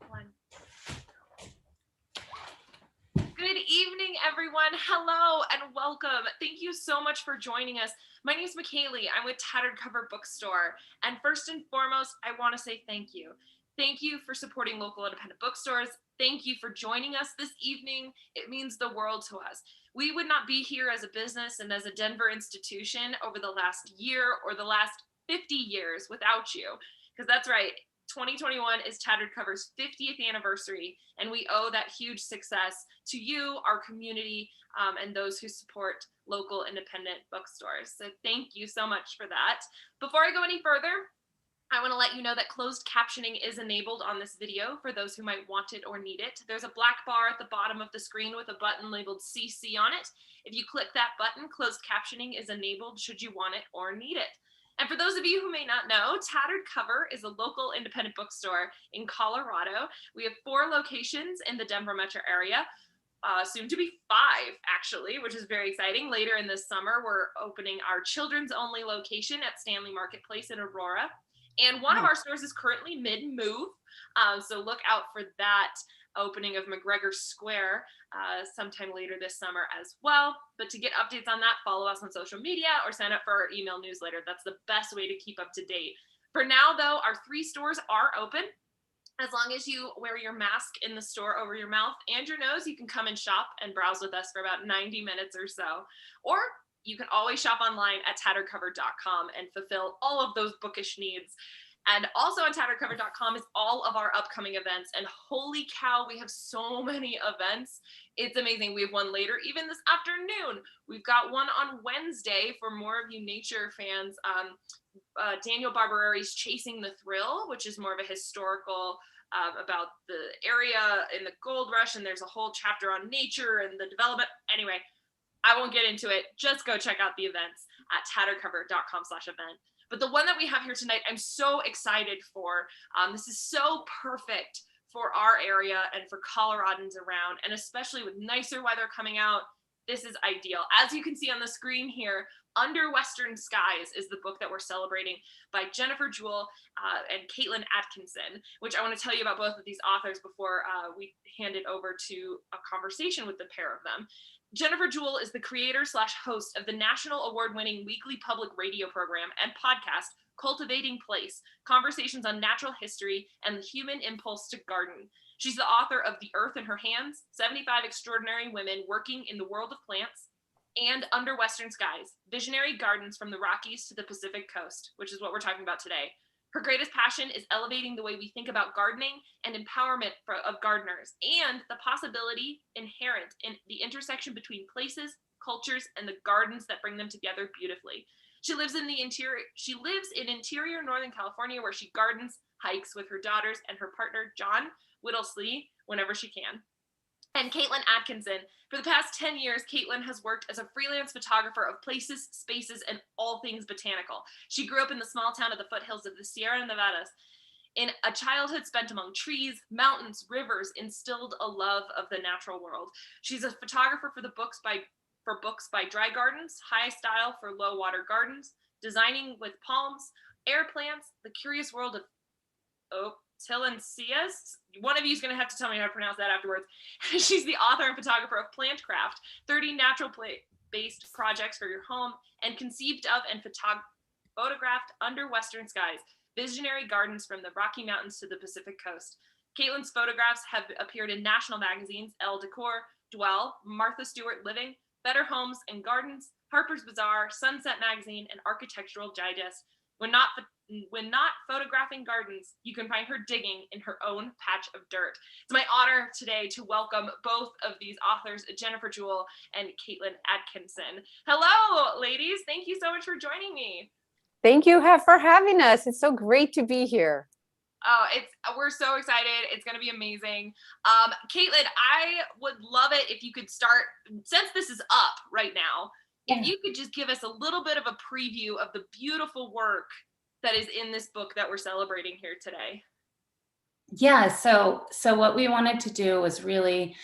One. Good evening, everyone. Hello and welcome. Thank you so much for joining us. My name is McKaylee. I'm with Tattered Cover Bookstore. And first and foremost, I want to say thank you. Thank you for supporting local independent bookstores. Thank you for joining us this evening. It means the world to us. We would not be here as a business and as a Denver institution over the last year or the last 50 years without you. Because that's right, 2021 is Tattered Cover's 50th anniversary, and we owe that huge success to you, our community, and those who support local independent bookstores. So thank you so much for that. Before I go any further, I want to let you know that closed captioning is enabled on this video for those who might want it or need it. There's a black bar at the bottom of the screen with a button labeled CC on it. If you click that button, closed captioning is enabled should you want it or need it. And for those of you who may not know, Tattered Cover is a local independent bookstore in Colorado. We have 4 locations in the Denver metro area, soon to be 5 actually, which is very exciting. Later in this summer, we're opening our children's only location at Stanley Marketplace in Aurora. And one of our stores is currently mid-move, so look out for that opening of McGregor Square sometime later this summer as well. But to get updates on that, follow us on social media or sign up for our email newsletter. That's the best way to keep up to date. For now, though, our 3 stores are open. As long as you wear your mask in the store over your mouth and your nose, you can come and shop and browse with us for about 90 minutes or so. Or you can always shop online at tatteredcover.com and fulfill all of those bookish needs. And also on tatteredcover.com is all of our upcoming events. And holy cow, we have so many events. It's amazing. We have one later, even this afternoon. We've got one on Wednesday for more of you nature fans. Daniel Barberari's Chasing the Thrill, which is more of a historical about the area in the gold rush. And there's a whole chapter on nature and the development. Anyway, I won't get into it. Just go check out the events at tatteredcover.com/event. But the one that we have here tonight, I'm so excited for. This is so perfect for our area and for Coloradans around, and especially with nicer weather coming out, this is ideal. As you can see on the screen here, Under Western Skies is the book that we're celebrating by Jennifer Jewell and Caitlin Atkinson, which I want to tell you about both of these authors before we hand it over to a conversation with the pair of them. Jennifer Jewell is the creator/host of the national award-winning weekly public radio program and podcast, Cultivating Place, Conversations on Natural History and the Human Impulse to Garden. She's the author of The Earth in Her Hands, 75 Extraordinary Women Working in the World of Plants, and Under Western Skies, Visionary Gardens from the Rockies to the Pacific Coast, which is what we're talking about today. Her greatest passion is elevating the way we think about gardening and empowerment of gardeners, and the possibility inherent in the intersection between places, cultures, and the gardens that bring them together beautifully. She lives in interior Northern California, where she gardens, hikes with her daughters and her partner, John Whittlesey, whenever she can. And Caitlin Atkinson. For the past 10 years, Caitlin has worked as a freelance photographer of places, spaces, and all things botanical. She grew up in the small town of the foothills of the Sierra Nevadas. In a childhood spent among trees, mountains, rivers, instilled a love of the natural world. She's a photographer for books by Dry Gardens, High Style for Low Water Gardens, Designing with Palms, Air Plants, The Curious World of Tilencias. One of you is going to have to tell me how to pronounce that afterwards. She's the author and photographer of Plantcraft, 30 natural-based projects for your home, and conceived of and photographed Under Western Skies, Visionary Gardens from the Rocky Mountains to the Pacific Coast. Caitlin's photographs have appeared in national magazines, Elle Decor, Dwell, Martha Stewart Living, Better Homes and Gardens, Harper's Bazaar, Sunset Magazine, and Architectural Digest. When not photographing gardens, you can find her digging in her own patch of dirt. It's my honor today to welcome both of these authors, Jennifer Jewell and Caitlin Atkinson. Hello, ladies. Thank you so much for joining me. Thank you for having us. It's so great to be here. Oh, we're so excited. It's going to be amazing. Caitlin, I would love it if you could start, since this is up right now, if you could just give us a little bit of a preview of the beautiful work that is in this book that we're celebrating here today. Yeah, so what we wanted to do was really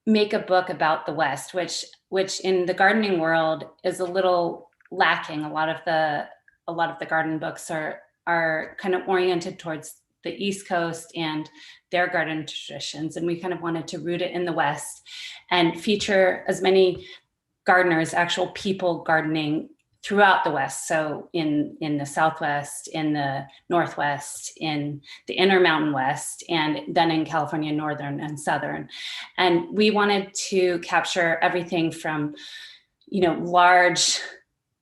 make a book about the West, which in the gardening world is a little lacking. A lot of the garden books are kind of oriented towards the East Coast and their garden traditions. And we kind of wanted to root it in the West and feature as many gardeners, actual people gardening throughout the West. So in the Southwest, in the Northwest, in the Intermountain West, and then in California, Northern and Southern. And we wanted to capture everything from, large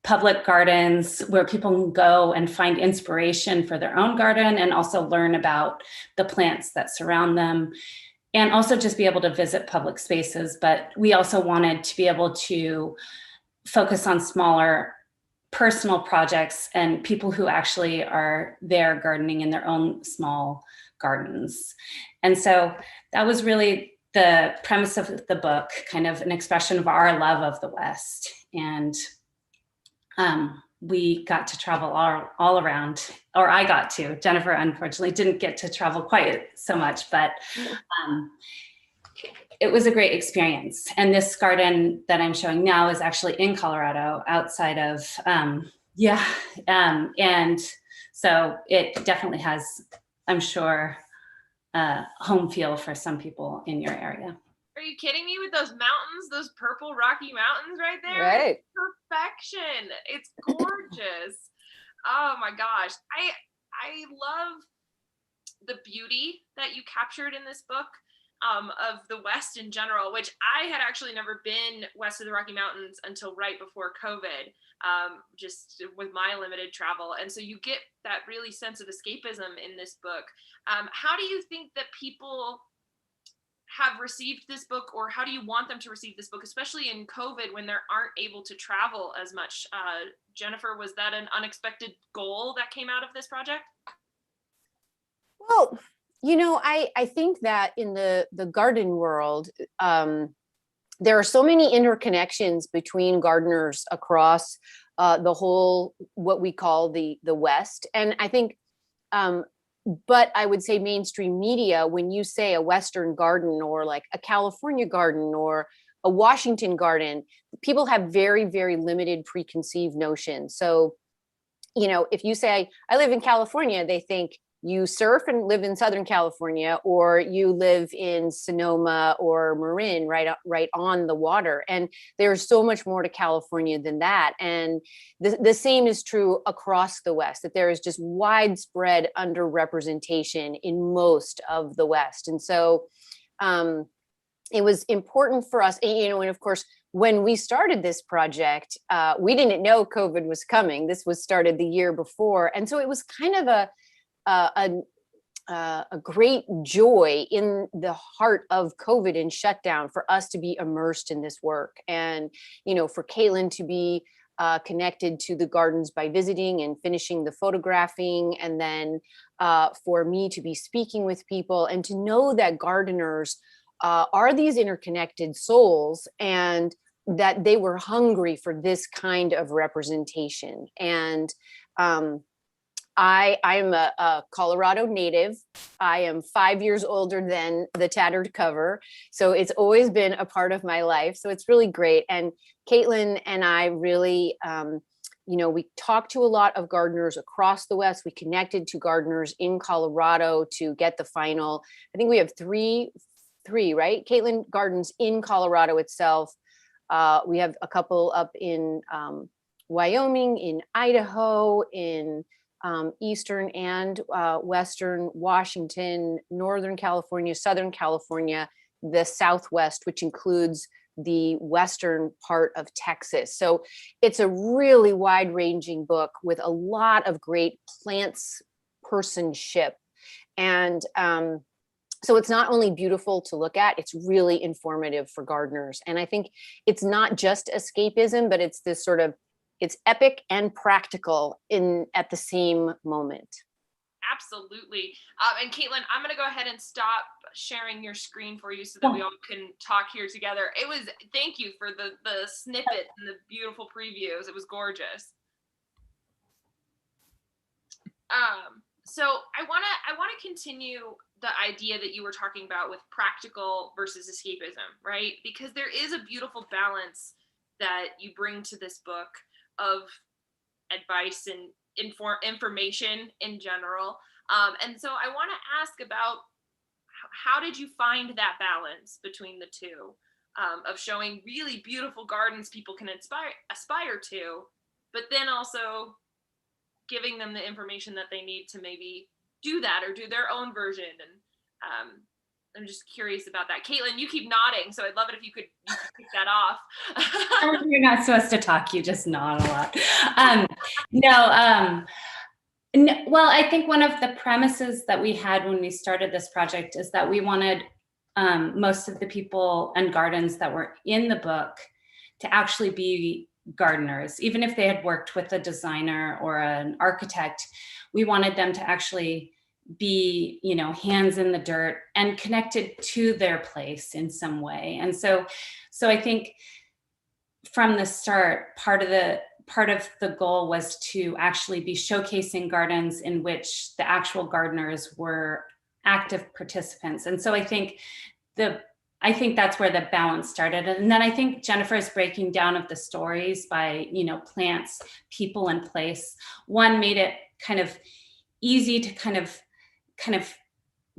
public gardens where people can go and find inspiration for their own garden and also learn about the plants that surround them, and also just be able to visit public spaces. But we also wanted to be able to focus on smaller personal projects and people who actually are there gardening in their own small gardens. And so that was really the premise of the book, kind of an expression of our love of the West. And we got to travel all around, or I got to. Jennifer, unfortunately, didn't get to travel quite so much, but it was a great experience. And this garden that I'm showing now is actually in Colorado, outside of, and so it definitely has, I'm sure, home feel for some people in your area. Are you kidding me with those mountains, those purple Rocky Mountains right there? Right. It's perfection. It's gorgeous. Oh my gosh. I love the beauty that you captured in this book of the West in general, which I had actually never been west of the Rocky Mountains until right before COVID, just with my limited travel. And so you get that really sense of escapism in this book. How do you think that people have received this book, or how do you want them to receive this book, especially in COVID when they aren't able to travel as much? Jennifer, was that an unexpected goal that came out of this project? Well, I think that in the garden world, there are so many interconnections between gardeners across the whole, what we call the West. And I think, but I would say mainstream media, when you say a Western garden or like a California garden or a Washington garden, people have very, very limited preconceived notions. So, if you say, I live in California, they think you surf and live in Southern California, or you live in Sonoma or Marin, right on the water. And there's so much more to California than that. And the same is true across the West, that there is just widespread underrepresentation in most of the West. And so it was important for us, and of course, when we started this project, we didn't know COVID was coming. This was started the year before. And so it was kind of a great joy in the heart of COVID and shutdown for us to be immersed in this work. And, for Caitlin to be connected to the gardens by visiting and finishing the photographing. And then for me to be speaking with people and to know that gardeners are these interconnected souls, and that they were hungry for this kind of representation. And I'm a Colorado native. I am 5 years older than the Tattered cover. So it's always been a part of my life. So it's really great. And Caitlin and I really, we talked to a lot of gardeners across the West. We connected to gardeners in Colorado to get the final. I think we have three, right? Caitlin gardens in Colorado itself. We have a couple up in Wyoming, in Idaho, in Eastern and Western Washington, Northern California, Southern California, the Southwest, which includes the Western part of Texas. So it's a really wide-ranging book with a lot of great plants personship. And so it's not only beautiful to look at, it's really informative for gardeners. And I think it's not just escapism, but it's this sort of, it's epic and practical at the same moment. Absolutely. And Caitlin, I'm going to go ahead and stop sharing your screen for you so that we all can talk here together. Thank you for the snippet and the beautiful previews. It was gorgeous. So I want to continue the idea that you were talking about with practical versus escapism, right? Because there is a beautiful balance that you bring to this book of advice and information in general, And so I want to ask about how did you find that balance between the two, of showing really beautiful gardens people can aspire to, but then also giving them the information that they need to maybe do that or do their own version. And I'm just curious about that. Caitlin, you keep nodding, so I'd love it if you could pick that off. You're not supposed to talk, you just nod a lot. No, well, I think one of the premises that we had when we started this project is that we wanted most of the people and gardens that were in the book to actually be gardeners. Even if they had worked with a designer or an architect, we wanted them to actually be, you know, hands in the dirt and connected to their place in some way. And so I think from the start, part of the goal was to actually be showcasing gardens in which the actual gardeners were active participants. And so I think that's where the balance started. And then I think Jennifer's breaking down of the stories by, you know, plants, people, and place. One made it kind of easy to kind of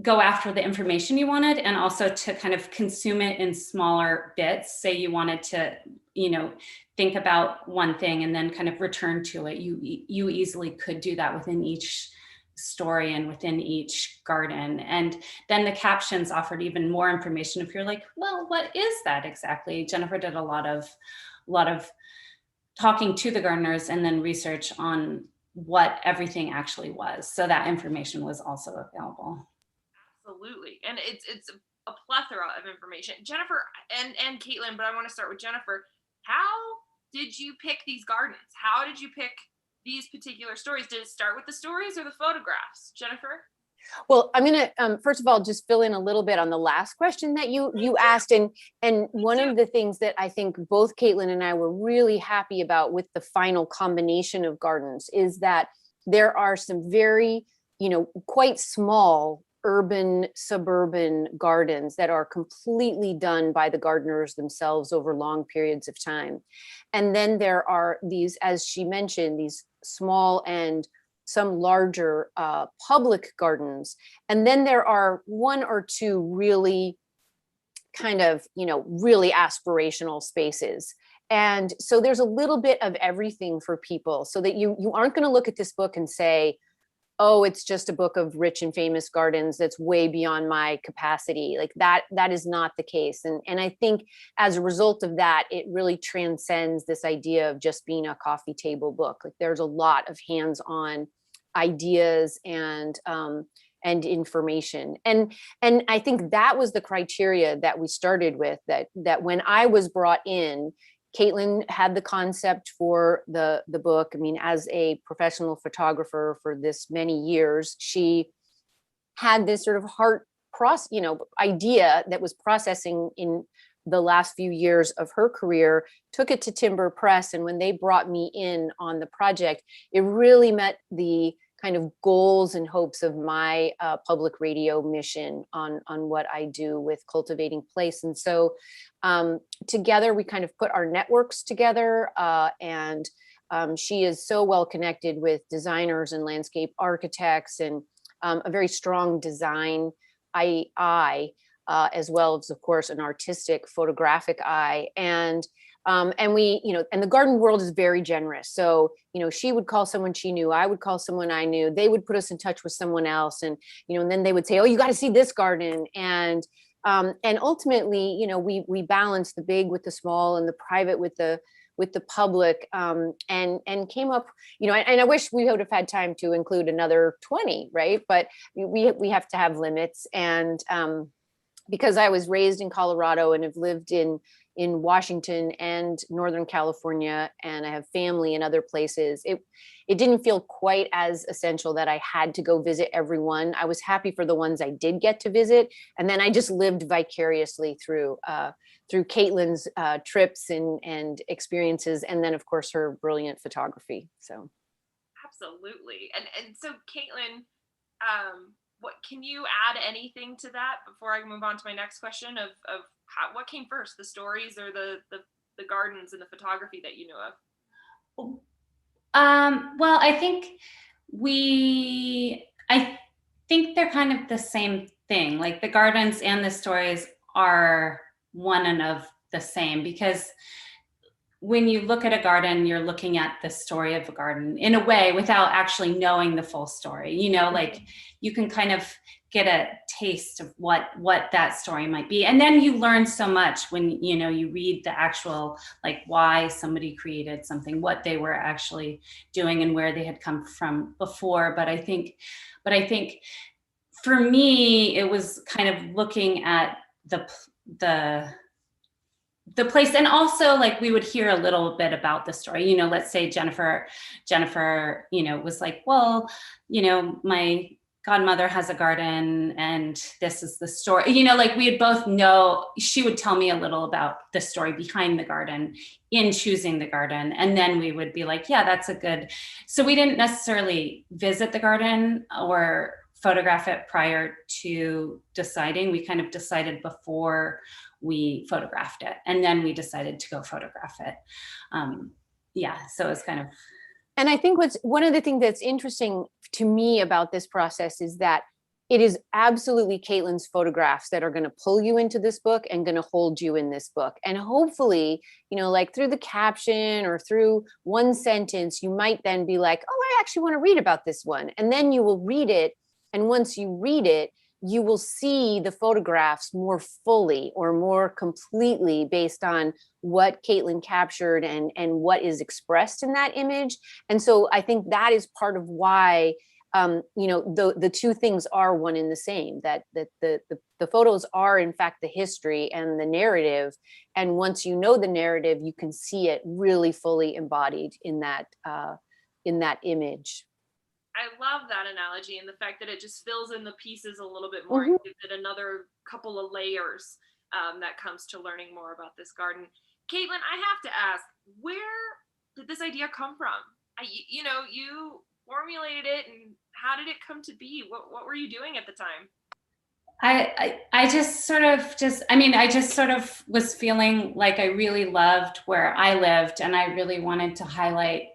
go after the information you wanted, and also to kind of consume it in smaller bits. Say you wanted to, you know, think about one thing and then kind of return to it. You easily could do that within each story and within each garden. And then the captions offered even more information if you're like, well, what is that exactly? Jennifer did a lot of talking to the gardeners and then research on what everything actually was. So that information was also available. Absolutely. And it's a plethora of information. Jennifer and Caitlin, but I want to start with Jennifer. How did you pick these gardens? How did you pick these particular stories? Did it start with the stories or the photographs? Jennifer? Well, I'm going to, first of all, just fill in a little bit on the last question that you asked. And one of the things that I think both Caitlin and I were really happy about with the final combination of gardens is that there are some very, you know, quite small urban, suburban gardens that are completely done by the gardeners themselves over long periods of time. And then there are these, as she mentioned, these small and some larger public gardens. And then there are one or two really kind of, you know, really aspirational spaces. And so there's a little bit of everything for people, so that you aren't going to look at this book and say, oh, it's just a book of rich and famous gardens that's way beyond my capacity. Like that is not the case. And I think as a result of that, it really transcends this idea of just being a coffee table book. Like there's a lot of hands-on ideas and information. And I think that was the criteria that we started with, that when I was brought in, Caitlin had the concept for the book. I mean, as a professional photographer for this many years, she had this sort of idea that was processing in the last few years of her career, took it to Timber Press. And when they brought me in on the project, it really met the kind of goals and hopes of my public radio mission on what I do with cultivating place. And so together we kind of put our networks together, and she is so well connected with designers and landscape architects, and a very strong design eye, as well as, of course, an artistic photographic eye. And we, you know, and the garden world is very generous. So, you know, she would call someone she knew, I would call someone I knew, they would put us in touch with someone else. And, you know, and then they would say, oh, you got to see this garden. And ultimately, you know, we balance the big with the small and the private with the public, and came up, you know, and I wish we would have had time to include another 20, right? But we have to have limits. And because I was raised in Colorado and have lived in Washington and Northern California, and I have family in other places, it didn't feel quite as essential that I had to go visit everyone. I was happy for the ones I did get to visit, and then I just lived vicariously through Caitlin's trips and experiences, and then of course her brilliant photography. So absolutely. And so Caitlin, what can you add anything to that before I move on to my next question of what came first, the stories or the gardens and the photography that you know of? Well, I think think they're kind of the same thing. Like the gardens and the stories are one and of the same, because when you look at a garden, you're looking at the story of a garden in a way without actually knowing the full story. You know, like you can kind of get a taste of what that story might be. And then you learn so much when, you know, you read the actual, like why somebody created something, what they were actually doing and where they had come from before. But I think for me, it was kind of looking at the place. And also, like, we would hear a little bit about the story, you know, let's say Jennifer, you know, was like, well, you know, my godmother has a garden and this is the story, you know, like we'd both know. She would tell me a little about the story behind the garden in choosing the garden. And then we would be like, yeah, that's a good. So we didn't necessarily visit the garden or photograph it prior to deciding. We kind of decided before we photographed it, and then we decided to go photograph it. Yeah, so it's kind of. And I think one of the things that's interesting to me about this process is that it is absolutely Caitlin's photographs that are going to pull you into this book and going to hold you in this book. And hopefully, you know, like through the caption or through one sentence, you might then be like, oh, I actually want to read about this one. And then you will read it. And once you read it, you will see the photographs more fully or more completely based on what Caitlin captured and what is expressed in that image. And so I think that is part of why, you know, the two things are one in the same, that the photos are in fact the history and the narrative. And once you know the narrative, you can see it really fully embodied in that image. I love that analogy, and the fact that it just fills in the pieces a little bit more and gives it another couple of layers that comes to learning more about this garden. Caitlin, I have to ask, where did this idea come from? You know, you formulated it, and how did it come to be? What were you doing at the time? I just sort of was feeling like I really loved where I lived, and I really wanted to highlight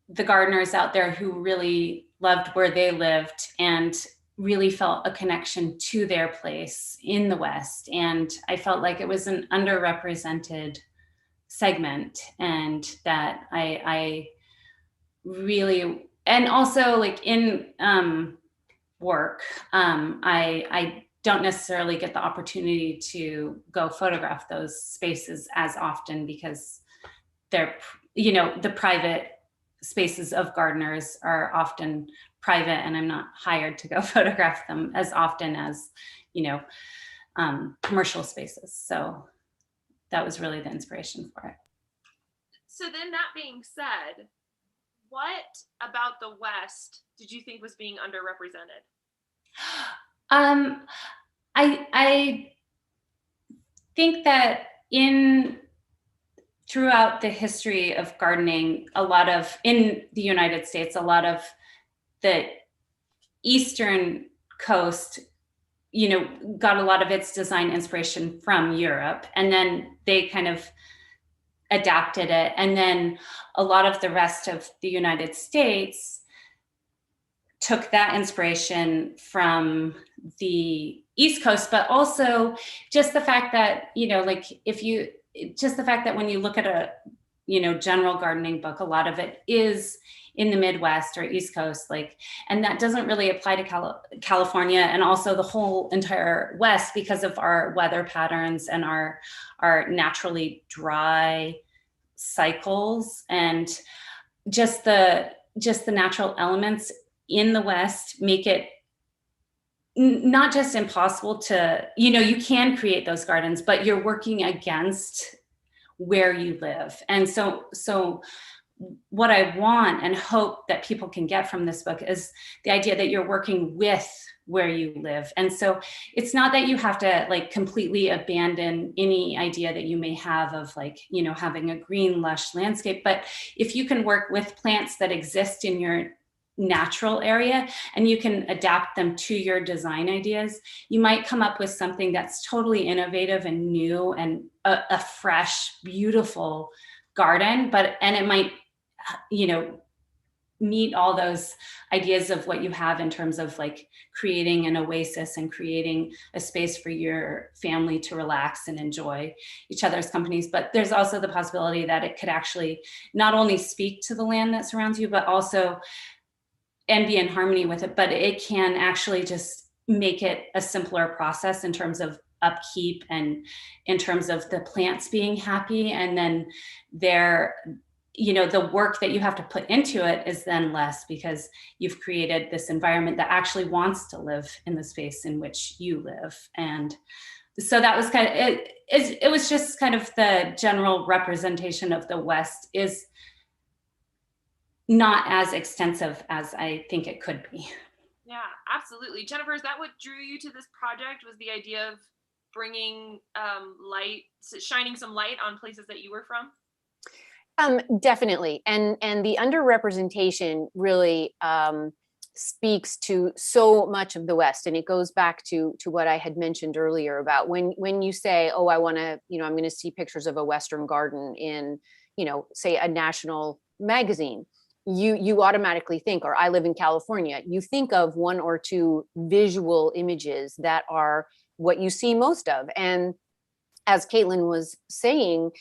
the gardeners out there who really loved where they lived and really felt a connection to their place in the West. And I felt like it was an underrepresented segment, and that I really, and also like in work, I don't necessarily get the opportunity to go photograph those spaces as often, because they're, you know, the private spaces of gardeners are often private, and I'm not hired to go photograph them as often as, you know, commercial spaces. So that was really the inspiration for it. So then, that being said, what about the West did you think was being underrepresented? I think that throughout the history of gardening, in the United States, a lot of the Eastern coast, you know, got a lot of its design inspiration from Europe, and then they kind of adapted it. And then a lot of the rest of the United States took that inspiration from the East Coast, but also just the fact that, you know, like just the fact that when you look at a, you know, general gardening book, a lot of it is in the Midwest or East Coast, like, and that doesn't really apply to California and also the whole entire West, because of our weather patterns and our naturally dry cycles, and just the natural elements in the West make it not just impossible to, you know, you can create those gardens, but you're working against where you live. And so what I want and hope that people can get from this book is the idea that you're working with where you live. And so it's not that you have to like completely abandon any idea that you may have of, like, you know, having a green, lush landscape, but if you can work with plants that exist in your natural area and you can adapt them to your design ideas, you might come up with something that's totally innovative and new and a fresh, beautiful garden, and it might, you know, meet all those ideas of what you have in terms of like creating an oasis and creating a space for your family to relax and enjoy each other's companies. But there's also the possibility that it could actually not only speak to the land that surrounds you, but also and be in harmony with it. But it can actually just make it a simpler process in terms of upkeep and in terms of the plants being happy. And then the work that you have to put into it is then less because you've created this environment that actually wants to live in the space in which you live. And so that was kind of it was just kind of the general representation of the West is not as extensive as I think it could be. Yeah, absolutely. Jennifer, is that what drew you to this project, was the idea of bringing shining some light on places that you were from? Definitely. And the underrepresentation really speaks to so much of the West. And it goes back to what I had mentioned earlier about when you say, oh, I want to, I'm going to see pictures of a Western garden in, say a national magazine. You automatically think, or I live in California, you think of one or two visual images that are what you see most of. And as Caitlin was saying,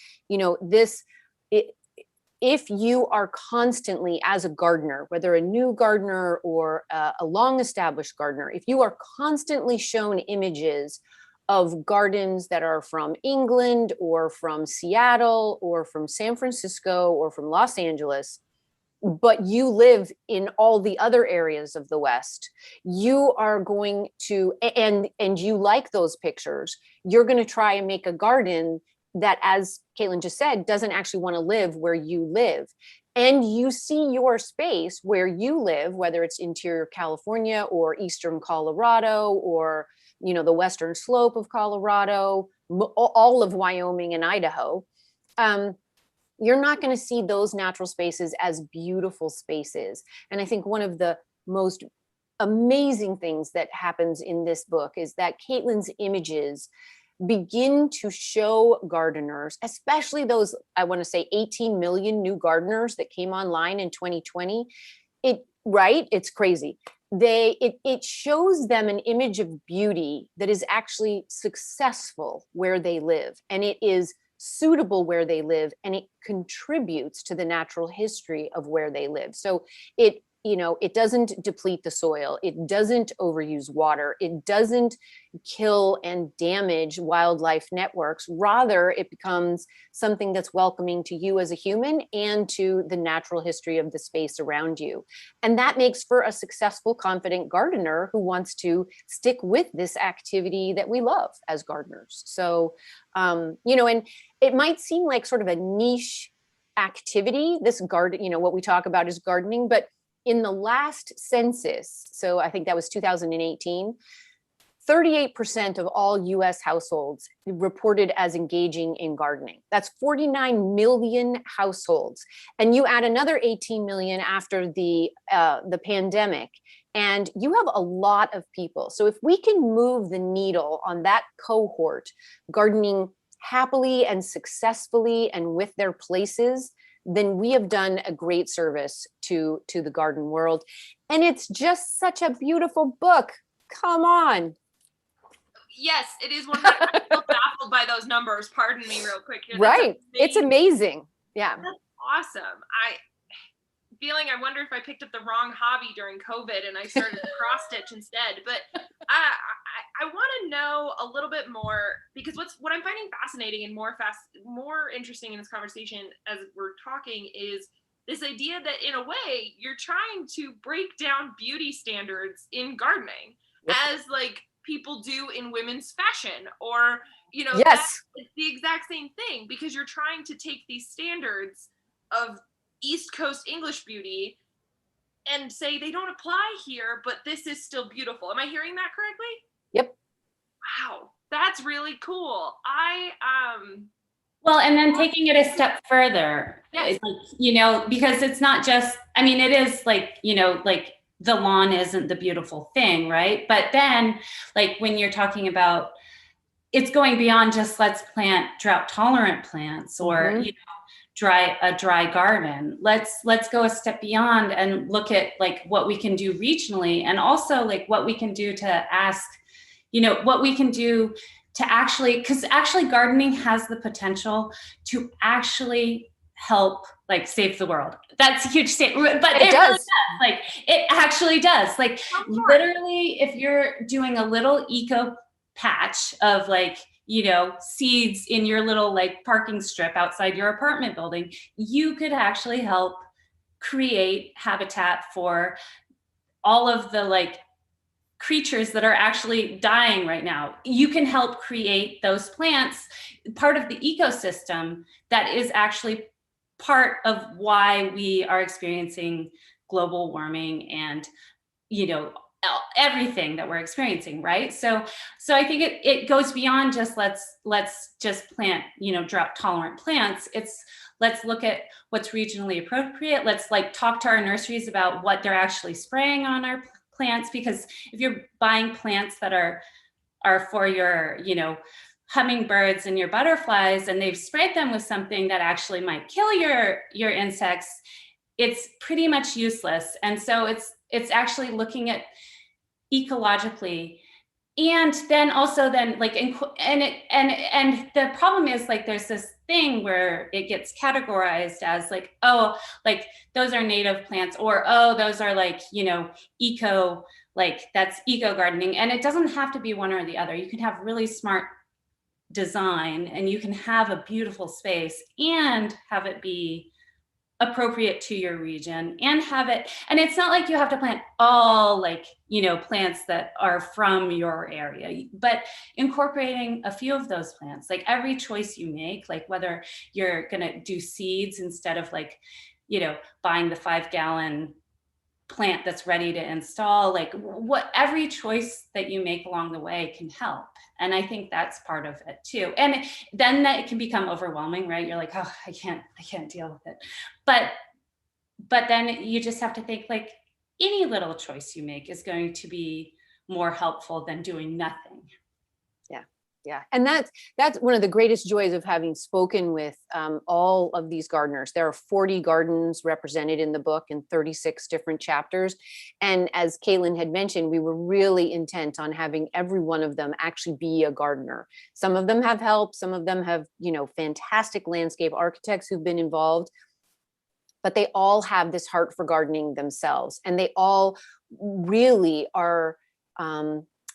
if you are constantly, as a gardener, whether a new gardener or a long established gardener, if you are constantly shown images of gardens that are from England or from Seattle or from San Francisco or from Los Angeles, but you live in all the other areas of the West, you are going to, and you like those pictures, you're going to try and make a garden that, as Caitlin just said, doesn't actually want to live where you live. And you see your space where you live, whether it's interior California or Eastern Colorado or, the Western slope of Colorado, all of Wyoming and Idaho. You're not going to see those natural spaces as beautiful spaces. And I think one of the most amazing things that happens in this book is that Caitlin's images begin to show gardeners, especially those, I want to say 18 million new gardeners that came online in 2020. It's crazy. It shows them an image of beauty that is actually successful where they live, and it is suitable where they live, and it contributes to the natural history of where they live. So it doesn't deplete the soil. It doesn't overuse water. It doesn't kill and damage wildlife networks. Rather, it becomes something that's welcoming to you as a human and to the natural history of the space around you. And that makes for a successful, confident gardener who wants to stick with this activity that we love as gardeners. So, and it might seem like sort of a niche activity, this garden, what we talk about is gardening, but in the last census, so I think that was 2018, 38% of all US households reported as engaging in gardening. That's 49 million households. And you add another 18 million after the pandemic, and you have a lot of people. So if we can move the needle on that cohort, gardening happily and successfully and with their places, then we have done a great service to the garden world. And it's just such a beautiful book. Come on. Yes, it is one that I'm still baffled by those numbers. Pardon me real quick here. Right. It's amazing. Yeah. That's awesome. I wonder if I picked up the wrong hobby during COVID and I started to cross stitch instead. But I want to know a little bit more, because what I'm finding fascinating and more interesting in this conversation as we're talking is this idea that in a way you're trying to break down beauty standards in gardening. Yep. As like people do in women's fashion, or yes, it's the exact same thing, because you're trying to take these standards of East Coast English beauty and say they don't apply here, but this is still beautiful. Am I hearing that correctly? Yep. Wow, that's really cool. Well, and then taking it a step further, yes. Because it's not just, it is like, like the lawn isn't the beautiful thing, right? But then like when you're talking about, it's going beyond just let's plant drought tolerant plants or, a dry garden. Let's go a step beyond and look at like what we can do regionally, and also like what we can do to ask, what we can do to actually, because actually gardening has the potential to actually help like save the world. That's a huge statement, but it really does. Like it actually does. Like literally, if you're doing a little eco patch of like, seeds in your little like parking strip outside your apartment building, you could actually help create habitat for all of the like creatures that are actually dying right now. You can help create those plants, part of the ecosystem that is actually part of why we are experiencing global warming and, everything that we're experiencing, right? So I think it goes beyond just let's just plant, drought tolerant plants. Let's look at what's regionally appropriate. Let's like talk to our nurseries about what they're actually spraying on our plants, because if you're buying plants that are for your, hummingbirds and your butterflies, and they've sprayed them with something that actually might kill your insects, it's pretty much useless. And so it's actually looking at ecologically. And then also like, and the problem is like, there's this thing where it gets categorized as like, oh, like those are native plants, or, oh, those are like, eco, like that's eco gardening. And it doesn't have to be one or the other. You can have really smart design and you can have a beautiful space and have it be appropriate to your region, and have it, and it's not like you have to plant all like, plants that are from your area, but incorporating a few of those plants, like every choice you make, like whether you're going to do seeds instead of like, buying the 5-gallon plant that's ready to install, like every choice that you make along the way can help. And I think that's part of it too. And then that it can become overwhelming, right? You're like, oh, I can't deal with it. But then you just have to think like any little choice you make is going to be more helpful than doing nothing. Yeah. And that's one of the greatest joys of having spoken with all of these gardeners. There are 40 gardens represented in the book in 36 different chapters. And as Caitlin had mentioned, we were really intent on having every one of them actually be a gardener. Some of them have help. Some of them have, fantastic landscape architects who've been involved. But they all have this heart for gardening themselves. And they all really are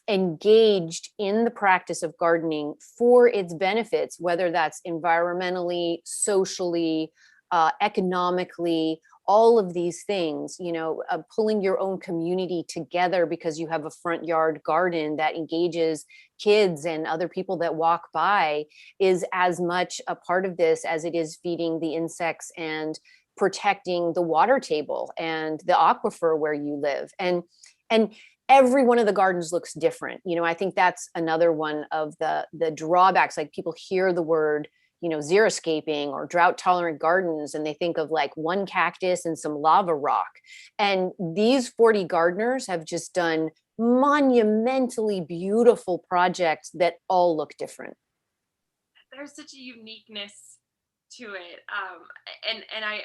engaged in the practice of gardening for its benefits, whether that's environmentally, socially, economically, all of these things, pulling your own community together because you have a front yard garden that engages kids and other people that walk by is as much a part of this as it is feeding the insects and protecting the water table and the aquifer where you live. And every one of the gardens looks different. I think that's another one of the drawbacks. Like people hear the word, xeriscaping or drought tolerant gardens, and they think of like one cactus and some lava rock. And these 40 gardeners have just done monumentally beautiful projects that all look different. There's such a uniqueness to it. And I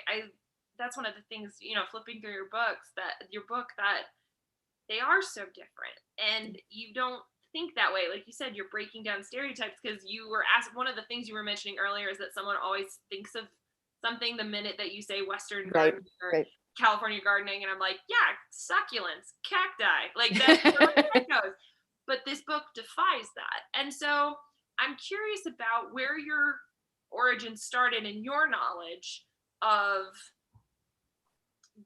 that's one of the things, flipping through your book that they are so different, and you don't think that way. Like you said, you're breaking down stereotypes, because you were asked, one of the things you were mentioning earlier is that someone always thinks of something the minute that you say Western gardening or California gardening, and I'm like, yeah, succulents, cacti, like that's where it goes. But this book defies that. And so I'm curious about where your origin started in your knowledge of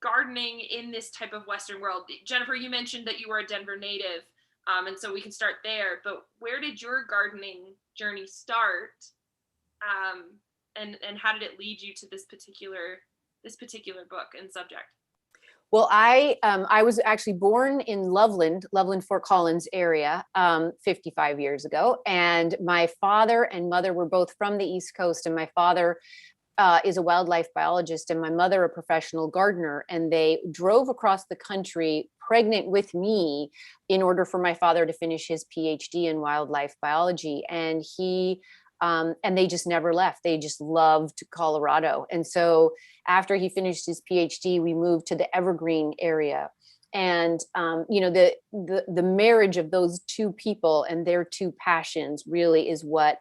gardening in this type of Western world. Jennifer, you mentioned that you were a Denver native, and so we can start there, but where did your gardening journey start, and how did it lead you to this particular book and subject? Well, I was actually born in Loveland, Fort Collins area, 55 years ago. And my father and mother were both from the East Coast. And my father is a wildlife biologist and my mother a professional gardener. And they drove across the country pregnant with me in order for my father to finish his PhD in wildlife biology. And he And they just never left. They just loved Colorado. And so after he finished his PhD, we moved to the Evergreen area. And the marriage of those two people and their two passions really is what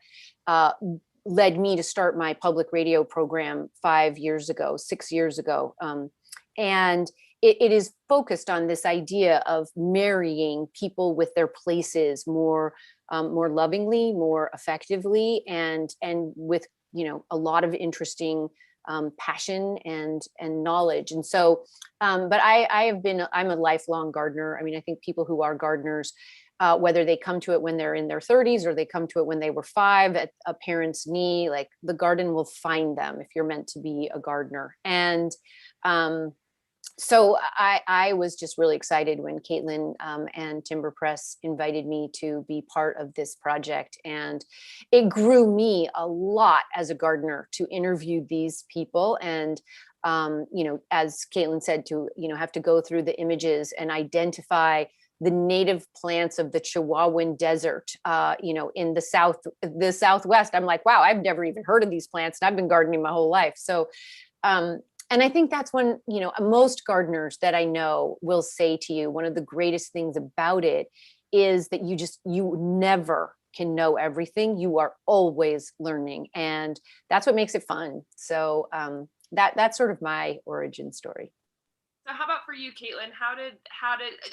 led me to start my public radio program 6 years ago. And it is focused on this idea of marrying people with their places more lovingly, more effectively, and with a lot of interesting passion and knowledge. And so, but I'm a lifelong gardener. I mean, I think people who are gardeners, whether they come to it when they're in their 30s or they come to it when they were 5 at a parent's knee, like the garden will find them if you're meant to be a gardener. And so I was just really excited when Caitlin and Timber Press invited me to be part of this project. And it grew me a lot as a gardener to interview these people. And, as Caitlin said, to, have to go through the images and identify the native plants of the Chihuahuan Desert, in the Southwest. I'm like, wow, I've never even heard of these plants, and I've been gardening my whole life. So, and I think that's when, most gardeners that I know will say to you, one of the greatest things about it is that you never can know everything. You are always learning. And that's what makes it fun. So that's sort of my origin story. So how about for you, Caitlin? How did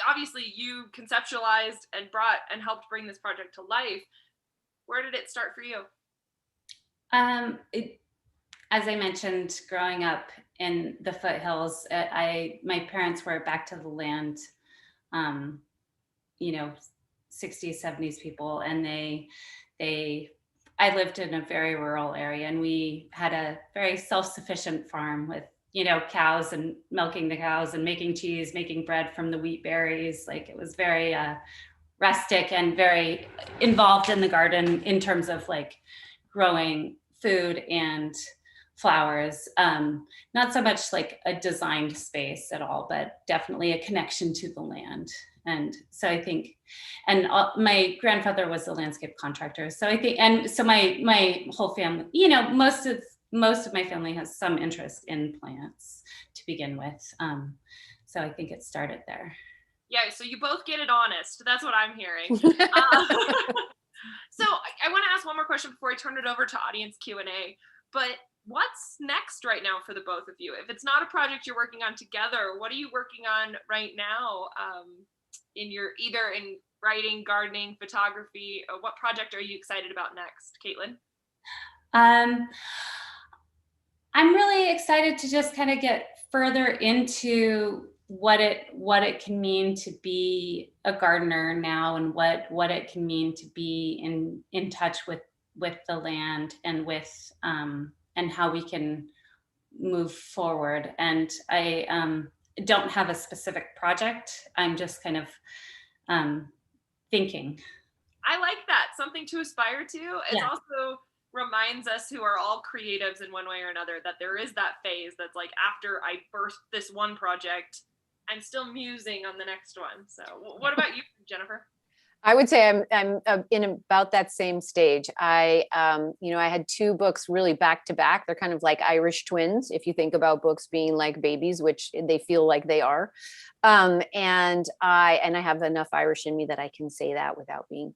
obviously you conceptualized and brought and helped bring this project to life. Where did it start for you? As I mentioned, growing up in the foothills, my parents were back to the land, 60s, 70s people, and I lived in a very rural area, and we had a very self-sufficient farm with, cows, and milking the cows and making cheese, making bread from the wheat berries. Like, it was very rustic and very involved in the garden in terms of like growing food and flowers. Not so much like a designed space at all, but definitely a connection to the land. And so I think, and my grandfather was a landscape contractor. So I think, and so my whole family, most of my family has some interest in plants to begin with. So I think it started there. Yeah, so you both get it honest. That's what I'm hearing. So I want to ask one more question before I turn it over to audience Q&A. But what's next right now for the both of you? If it's not a project you're working on together, what are you working on right now either in writing, gardening, photography? What project are you excited about next, Caitlin? I'm really excited to just kind of get further into what it can mean to be a gardener now, and what it can mean to be in touch with the land and with and how we can move forward. And I don't have a specific project. I'm just kind of thinking. I like that. Something to aspire to. It Yeah. also reminds us, who are all creatives in one way or another, that there is that phase that's like, after I birthed this one project, I'm still musing on the next one. So what about you, Jennifer? I would say I'm in about that same stage. I had 2 books really back to back. They're kind of like Irish twins, if you think about books being like babies, which they feel like they are. And I have enough Irish in me that I can say that without being,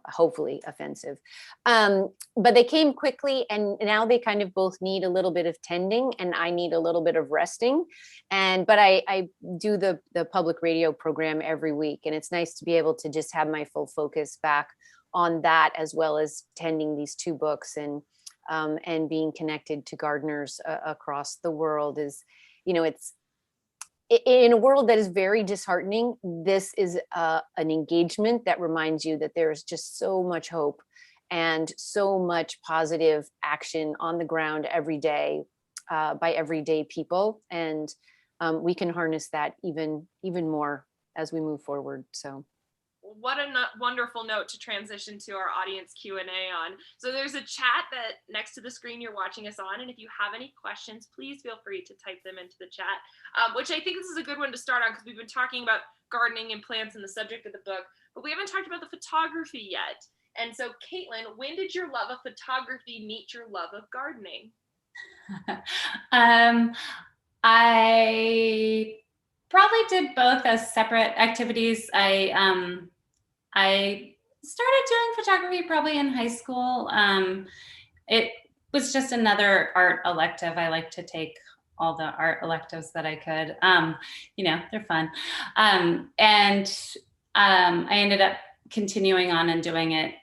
hopefully offensive. But they came quickly, and now they kind of both need a little bit of tending, and I need a little bit of resting. But I do the public radio program every week, and it's nice to be able to just have my full focus back on that, as well as tending these 2 books and being connected to gardeners across the world. Is, it's in a world that is very disheartening. This is an engagement that reminds you that there is just so much hope and so much positive action on the ground every day by everyday people. And we can harness that even more as we move forward. So what a wonderful note to transition to our audience Q&A on. So there's a chat that next to the screen you're watching us on, and if you have any questions, please feel free to type them into the chat, which I think this is a good one to start on, because we've been talking about gardening and plants and the subject of the book, but we haven't talked about the photography yet. And so, Caitlin, when did your love of photography meet your love of gardening? I probably did both as separate activities. I started doing photography probably in high school. It was just another art elective. I like to take all the art electives that I could. They're fun. I ended up continuing on and doing it.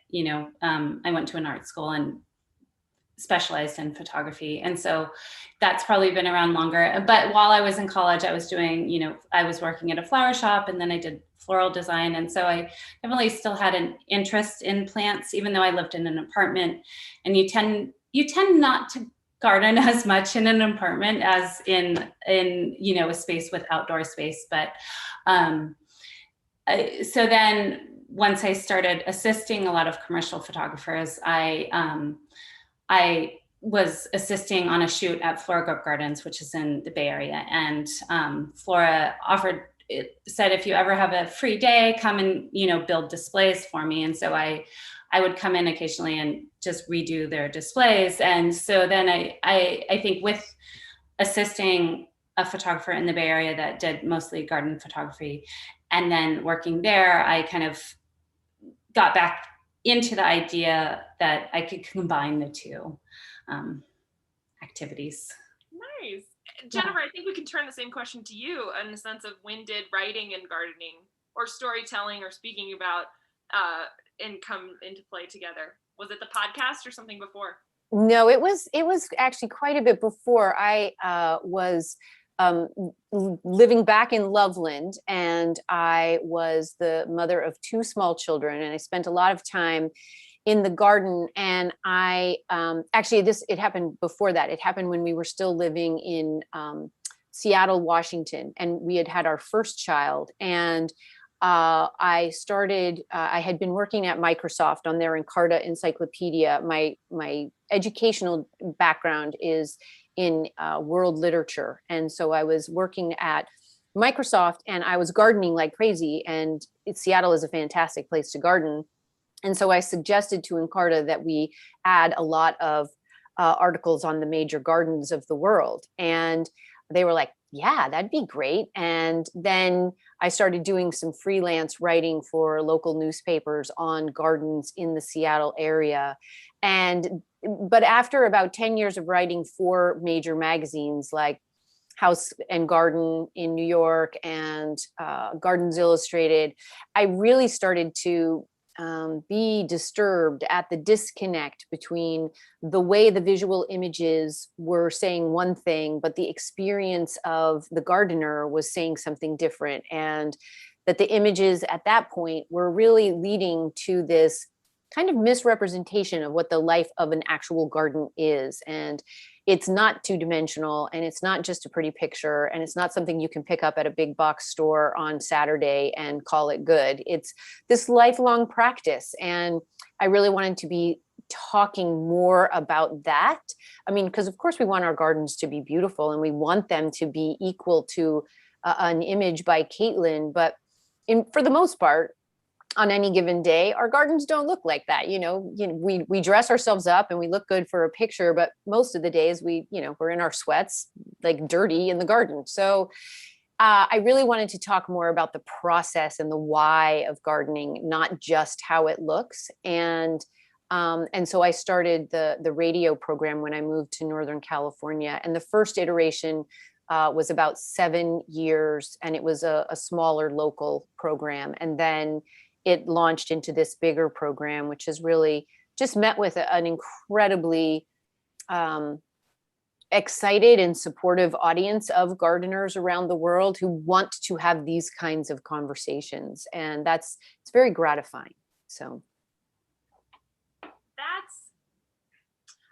I went to an art school and specialized in photography. And so that's probably been around longer. But while I was in college, I was doing, I was working at a flower shop, and then I did floral design. And so I definitely still had an interest in plants, even though I lived in an apartment. And you tend not to garden as much in an apartment as in a space with outdoor space. But so then once I started assisting a lot of commercial photographers, I was assisting on a shoot at Flora Grove Gardens, which is in the Bay Area. And Flora said, if you ever have a free day, come and, build displays for me. And so I would come in occasionally and just redo their displays. And so then I think with assisting a photographer in the Bay Area that did mostly garden photography, and then working there, I kind of got back into the idea that I could combine the two activities. Nice. Jennifer, I think we can turn the same question to you in the sense of, when did writing and gardening or storytelling or speaking about come into play together? Was it the podcast or something before? No, it was actually quite a bit before. I was living back in Loveland, and I was the mother of two small children, and I spent a lot of time in the garden. And I it happened before that. It happened when we were still living in Seattle, Washington, and we had our first child. And I had been working at Microsoft on their Encarta encyclopedia. My educational background is in world literature. And so I was working at Microsoft, and I was gardening like crazy. And Seattle is a fantastic place to garden. And so I suggested to Encarta that we add a lot of articles on the major gardens of the world. And they were like, yeah, that'd be great. And then I started doing some freelance writing for local newspapers on gardens in the Seattle area. But after about 10 years of writing for major magazines like House and Garden in New York and Gardens Illustrated, I really started to be disturbed at the disconnect between the way the visual images were saying one thing, but the experience of the gardener was saying something different. And that the images at that point were really leading to this kind of misrepresentation of what the life of an actual garden is. And it's not two-dimensional, and it's not just a pretty picture, and it's not something you can pick up at a big box store on Saturday and call it good. It's this lifelong practice. And I really wanted to be talking more about that. I mean, because of course we want our gardens to be beautiful, and we want them to be equal to an image by Caitlin, but for the most part, on any given day, our gardens don't look like that. We dress ourselves up and we look good for a picture, but most of the days we're in our sweats, like dirty in the garden. So I really wanted to talk more about the process and the why of gardening, not just how it looks. And so I started the radio program when I moved to Northern California. And the first iteration was about 7 years, and it was a smaller local program. And then it launched into this bigger program, which has really just met with an incredibly excited and supportive audience of gardeners around the world who want to have these kinds of conversations. And it's very gratifying. So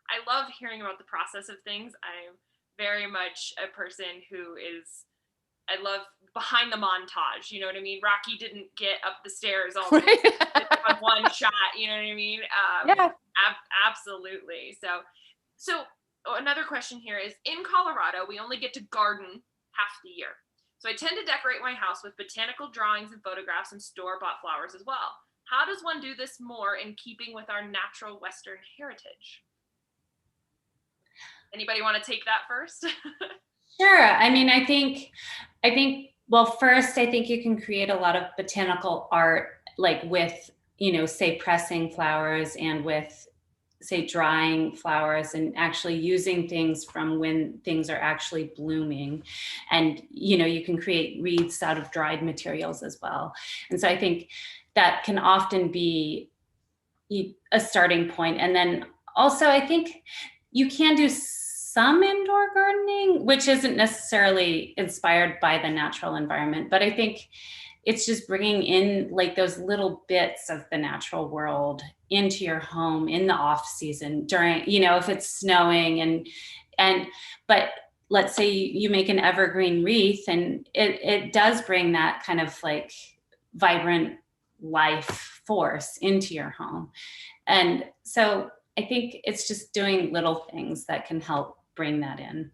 I love hearing about the process of things. I'm very much a person I love behind the montage, you know what I mean? Rocky didn't get up the stairs all the way on one shot, you know what I mean? yeah. Absolutely. So another question here is, in Colorado, we only get to garden half the year. So I tend to decorate my house with botanical drawings and photographs and store-bought flowers as well. How does one do this more in keeping with our natural Western heritage? Anybody want to take that first? Sure. I mean, well, first, I think you can create a lot of botanical art, like with, say, pressing flowers and with, say, drying flowers and actually using things from when things are actually blooming. And, you can create wreaths out of dried materials as well. And so I think that can often be a starting point. And then also, I think you can do some indoor gardening, which isn't necessarily inspired by the natural environment, but I think it's just bringing in like those little bits of the natural world into your home in the off season during, if it's snowing but let's say you make an evergreen wreath and it does bring that kind of like vibrant life force into your home. And so I think it's just doing little things that can help bring that in.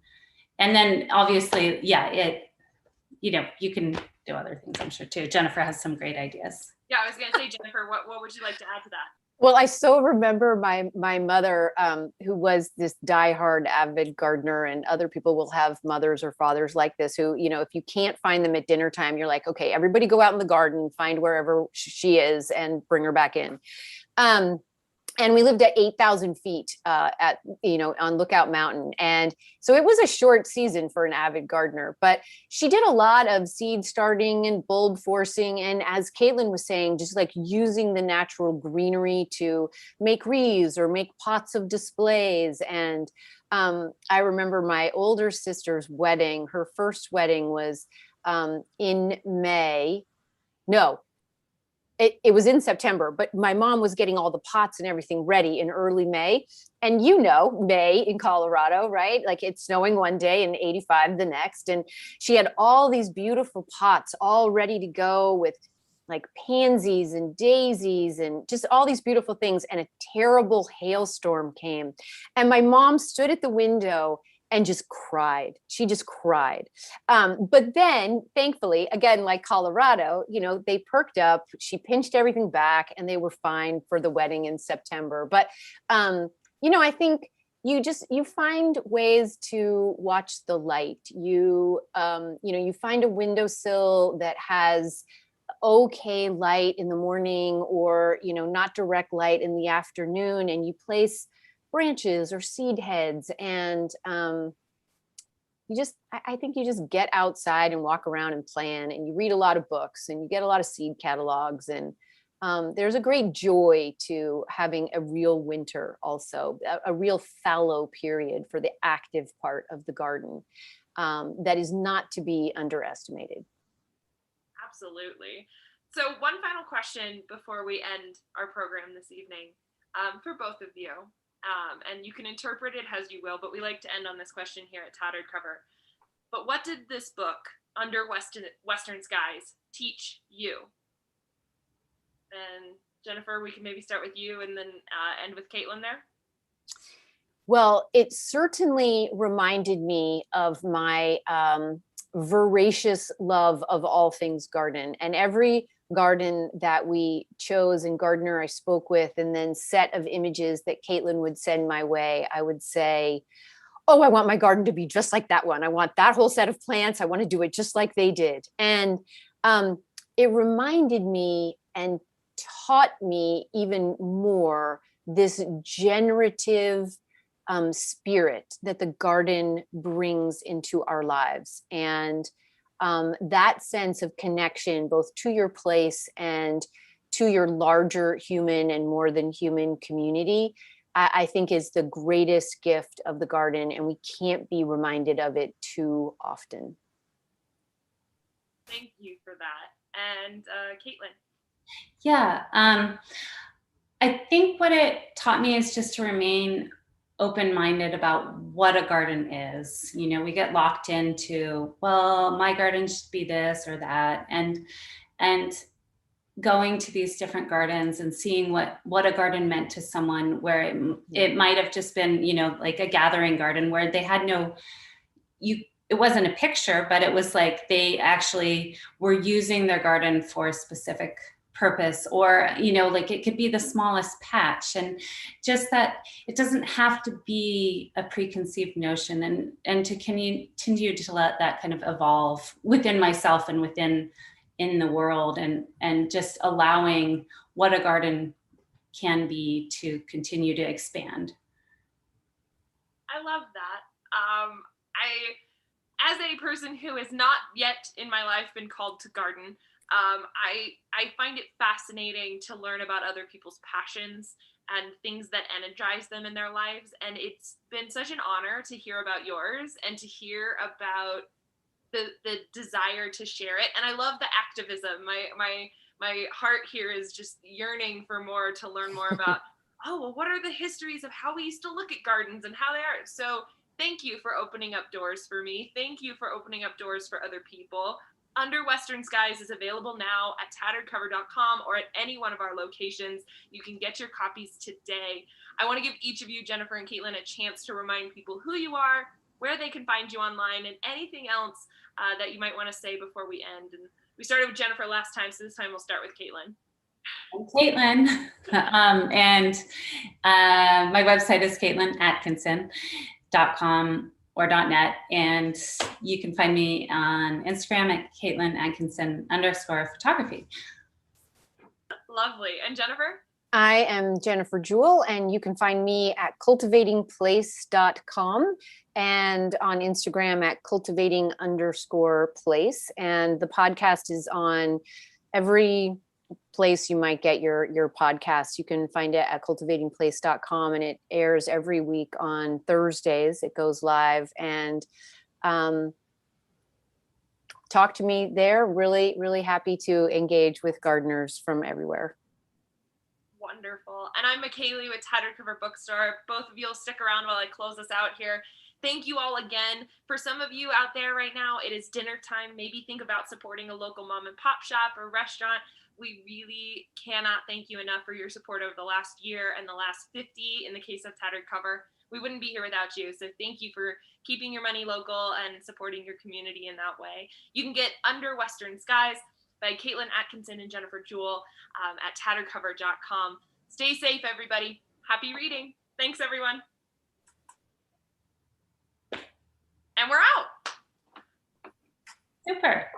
And then obviously, you can do other things, I'm sure too. Jennifer has some great ideas. Yeah, I was going to say, Jennifer, what would you like to add to that? Well, I so remember my mother, who was this diehard avid gardener, and other people will have mothers or fathers like this who, if you can't find them at dinner time, you're like, okay, everybody go out in the garden, find wherever she is and bring her back in. And we lived at 8,000 feet on Lookout Mountain. And so it was a short season for an avid gardener, but she did a lot of seed starting and bulb forcing. And as Caitlin was saying, just like using the natural greenery to make wreaths or make pots of displays. And I remember my older sister's wedding. Her first wedding was in May. No, it was in September, but my mom was getting all the pots and everything ready in early May. And May in Colorado, right? Like it's snowing one day and 85 the next. And she had all these beautiful pots all ready to go with like pansies and daisies and just all these beautiful things. And a terrible hailstorm came. And my mom stood at the window and just cried. She just cried. But then thankfully, again, like Colorado, they perked up, she pinched everything back and they were fine for the wedding in September. But, I think you find ways to watch the light. You find a windowsill that has okay light in the morning or, not direct light in the afternoon, and you place branches or seed heads. And I think you just get outside and walk around and plan, and you read a lot of books and you get a lot of seed catalogs. And there's a great joy to having a real winter, also a real fallow period for the active part of the garden that is not to be underestimated. Absolutely. So one final question before we end our program this evening, for both of you. And you can interpret it as you will, but we like to end on this question here at Tattered Cover. But what did this book, Under Western Skies, teach you? And Jennifer, we can maybe start with you and then end with Caitlin there. Well, it certainly reminded me of my voracious love of all things garden, and every garden that we chose and gardener I spoke with, and then set of images that Caitlin would send my way, I would say, oh, I want my garden to be just like that one. I want that whole set of plants. I want to do it just like they did. And it reminded me and taught me even more this generative spirit that the garden brings into our lives. And that sense of connection, both to your place and to your larger human and more than human community, I think is the greatest gift of the garden. And we can't be reminded of it too often. Thank you for that. And Caitlin. Yeah. I think what it taught me is just to remain open-minded about what a garden is. We get locked into, well, my garden should be this or that, and going to these different gardens and seeing what a garden meant to someone, where it might have just been, like a gathering garden where they had it wasn't a picture, but it was like they actually were using their garden for a specific purpose, or, you know, like it could be the smallest patch, and just that it doesn't have to be a preconceived notion, and to continue to let that kind of evolve within myself and within in the world, and just allowing what a garden can be to continue to expand. I love that. As a person who has not yet in my life been called to garden, I find it fascinating to learn about other people's passions and things that energize them in their lives. And it's been such an honor to hear about yours and to hear about the desire to share it. And I love the activism. My heart here is just yearning for more, to learn more about, oh, well, what are the histories of how we used to look at gardens and how they are. So thank you for opening up doors for me. Thank you for opening up doors for other people. Under Western Skies is available now at tatteredcover.com or at any one of our locations. You can get your copies today. I want to give each of you, Jennifer and Caitlin, a chance to remind people who you are, where they can find you online, and anything else that you might want to say before we end. And we started with Jennifer last time, so this time we'll start with Caitlin. I'm Caitlin, and my website is caitlinatkinson.com or .net, and you can find me on Instagram at Caitlin Atkinson _photography. Lovely. And Jennifer? I am Jennifer Jewell, and you can find me at cultivatingplace.com and on Instagram at cultivating_place. And the podcast is on every place you might get your podcast. You can find it at cultivatingplace.com, and it airs every week on Thursdays. It goes live, and talk to me there. Really, really happy to engage with gardeners from everywhere. Wonderful. And I'm McKaylee with Tattered Cover Bookstore. Both of you will stick around while I close us out here. Thank you all again. For some of you out there right now, it is dinner time. Maybe think about supporting a local mom and pop shop or restaurant. We really cannot thank you enough for your support over the last year and the last 50 in the case of Tattered Cover. We wouldn't be here without you. So thank you for keeping your money local and supporting your community in that way. You can get Under Western Skies by Caitlin Atkinson and Jennifer Jewell at tatteredcover.com. Stay safe, everybody. Happy reading. Thanks, everyone. And we're out. Super.